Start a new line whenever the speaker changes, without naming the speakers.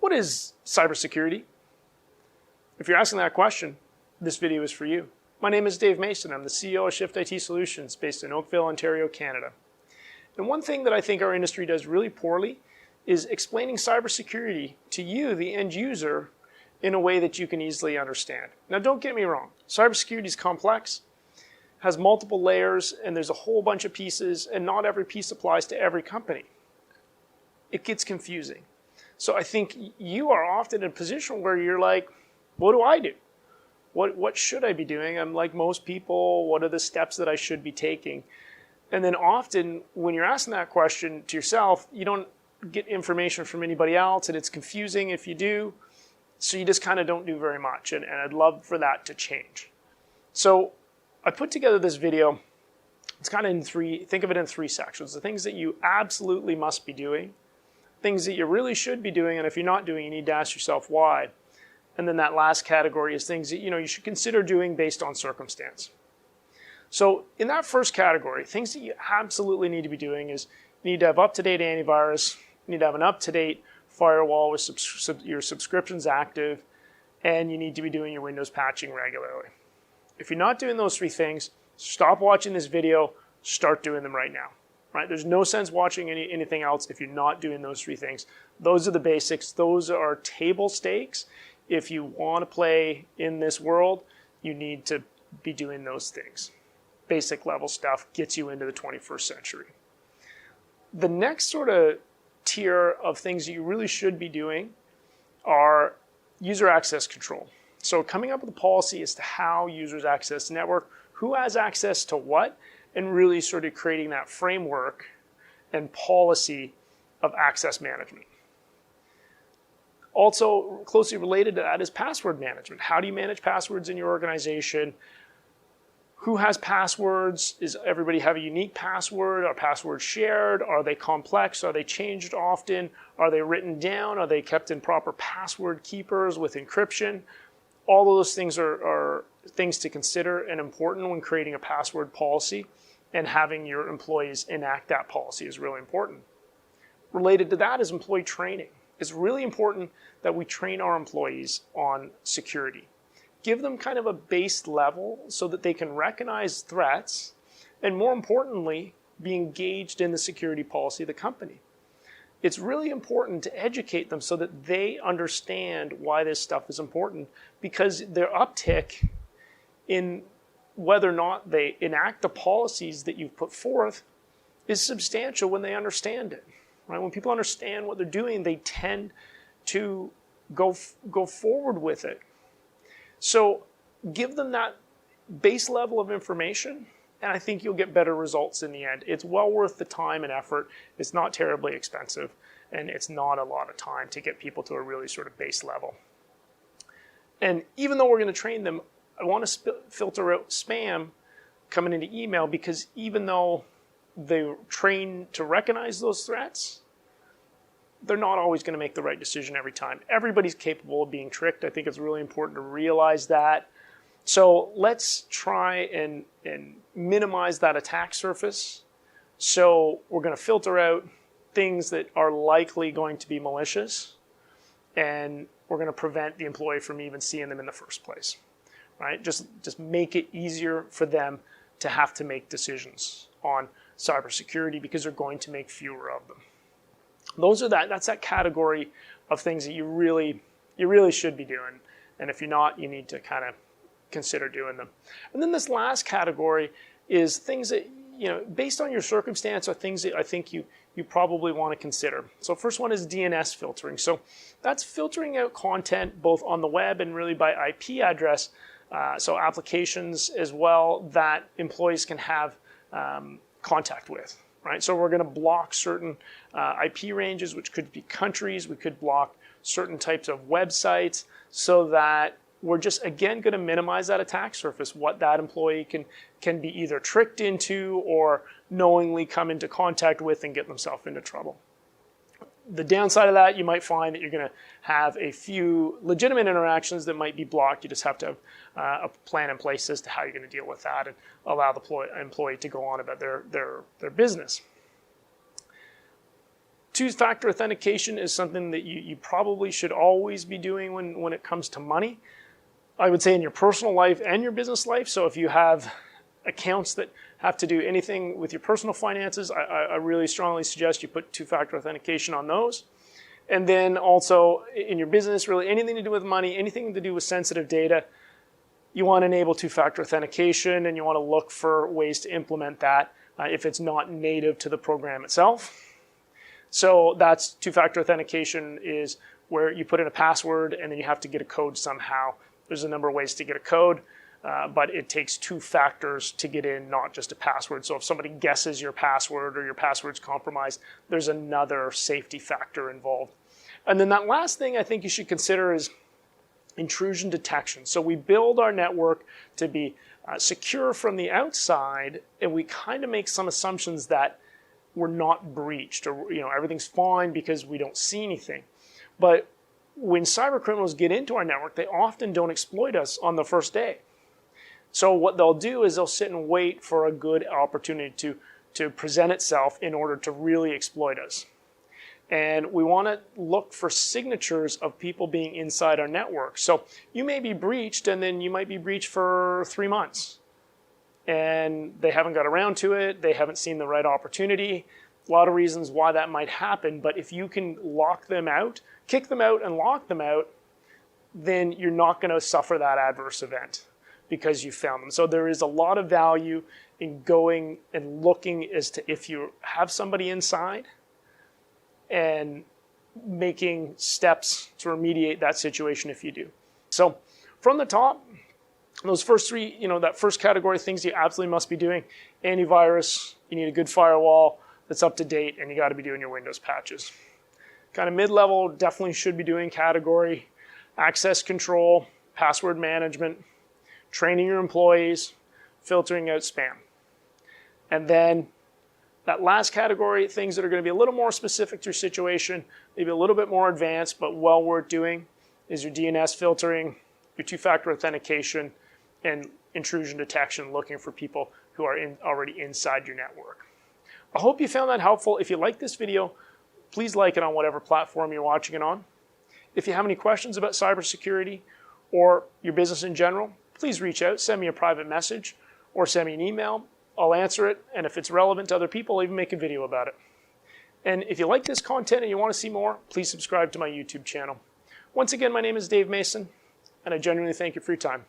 What is cybersecurity? If you're asking that question, this video is for you. My name is Dave Mason. I'm the CEO of Shift IT Solutions based in Oakville, Ontario, Canada. And one thing that I think our industry does really poorly is explaining cybersecurity to you, the end user, in a way that you can easily understand. Now, don't get me wrong. Cybersecurity is complex, has multiple layers, and there's a whole bunch of pieces, and not every piece applies to every company. It gets confusing. So I think you are often in a position where you're like, what do I do? What should I be doing? I'm like most people, what are the steps that I should be taking? And then often when you're asking that question to yourself, you don't get information from anybody else, and it's confusing if you do. So you just kind of don't do very much, and I'd love for that to change. So I put together this video. It's kind of in think of it in three sections. The things that you absolutely must be doing, things that you really should be doing, and if you're not doing, you need to ask yourself why. And then that last category is things that you should consider doing based on circumstance. So in that first category, things that you absolutely need to be doing is you need to have up-to-date antivirus, you need to have an up-to-date firewall with your subscriptions active, and you need to be doing your Windows patching regularly. If you're not doing those three things, stop watching this video, start doing them right now. Right? There's no sense watching anything else if you're not doing those three things. Those are the basics. Those are table stakes. If you want to play in this world, you need to be doing those things. Basic level stuff gets you into the 21st century. The next sort of tier of things that you really should be doing are user access control. So coming up with a policy as to how users access the network, who has access to what, and really sort of creating that framework and policy of access management. Also, closely related to that is password management. How do you manage passwords in your organization? Who has passwords? Does everybody have a unique password? Are passwords shared? Are they complex? Are they changed often? Are they written down? Are they kept in proper password keepers with encryption? All of those things are things to consider and important when creating a password policy, and having your employees enact that policy is really important. Related to that is employee training. It's really important that we train our employees on security. Give them kind of a base level so that they can recognize threats, and more importantly, be engaged in the security policy of the company. It's really important to educate them so that they understand why this stuff is important, because their uptick in whether or not they enact the policies that you've put forth is substantial when they understand it. Right? When people understand what they're doing, they tend to go forward with it. So give them that base level of information, and I think you'll get better results in the end. It's well worth the time and effort. It's not terribly expensive, and it's not a lot of time to get people to a really sort of base level. And even though we're going to train them, I want to filter out spam coming into email, because even though they're trained to recognize those threats, they're not always going to make the right decision every time. Everybody's capable of being tricked. I think it's really important to realize that. So let's try and minimize that attack surface. So we're going to filter out things that are likely going to be malicious, and we're going to prevent the employee from even seeing them in the first place. Right? Just make it easier for them to have to make decisions on cybersecurity, because they're going to make fewer of them. That's that category of things that you really should be doing, and if you're not, you need to kind of consider doing them. And then this last category is things that, based on your circumstance, are things that I think you probably want to consider. So first one is DNS filtering. So that's filtering out content both on the web and really by IP address. So applications as well that employees can have contact with, right? So we're going to block certain IP ranges, which could be countries. We could block certain types of websites, so that we're just, again, going to minimize that attack surface, what that employee can be either tricked into or knowingly come into contact with and get themselves into trouble. The downside of that, you might find that you're going to have a few legitimate interactions that might be blocked. You just have to have a plan in place as to how you're going to deal with that and allow the employee to go on about their business. Two-factor authentication is something that you probably should always be doing when it comes to money. I would say in your personal life and your business life. So if you have accounts that have to do anything with your personal finances, I really strongly suggest you put two-factor authentication on those. And then also in your business, really anything to do with money, anything to do with sensitive data, you want to enable two-factor authentication, and you want to look for ways to implement that if it's not native to the program itself. So that's two-factor authentication, is where you put in a password and then you have to get a code somehow. There's a number of ways to get a code, but it takes two factors to get in, not just a password. So if somebody guesses your password or your password's compromised, there's another safety factor involved. And then that last thing I think you should consider is intrusion detection. So we build our network to be secure from the outside, and we kind of make some assumptions that we're not breached, or everything's fine because we don't see anything. But when cyber criminals get into our network, they often don't exploit us on the first day. So what they'll do is they'll sit and wait for a good opportunity to present itself in order to really exploit us. And we want to look for signatures of people being inside our network. So you may be breached, and then you might be breached for 3 months. And they haven't got around to it. They haven't seen the right opportunity. A lot of reasons why that might happen. But if you can lock them out, kick them out and lock them out, then you're not going to suffer that adverse event because you found them. So there is a lot of value in going and looking as to if you have somebody inside and making steps to remediate that situation if you do. So from the top, those first three, that first category of things you absolutely must be doing: antivirus, you need a good firewall that's up to date, and you got to be doing your Windows patches. Kind of mid-level, definitely should be doing category: access control, password management, training your employees, filtering out spam. And then that last category, things that are going to be a little more specific to your situation, maybe a little bit more advanced, but well worth doing, is your DNS filtering, your two-factor authentication, and intrusion detection, looking for people who are already inside your network. I hope you found that helpful. If you like this video, please like it on whatever platform you're watching it on. If you have any questions about cybersecurity or your business in general, please reach out, send me a private message, or send me an email. I'll answer it, and if it's relevant to other people, I'll even make a video about it. And if you like this content and you want to see more, please subscribe to my YouTube channel. Once again, my name is Dave Mason, and I genuinely thank you for your time.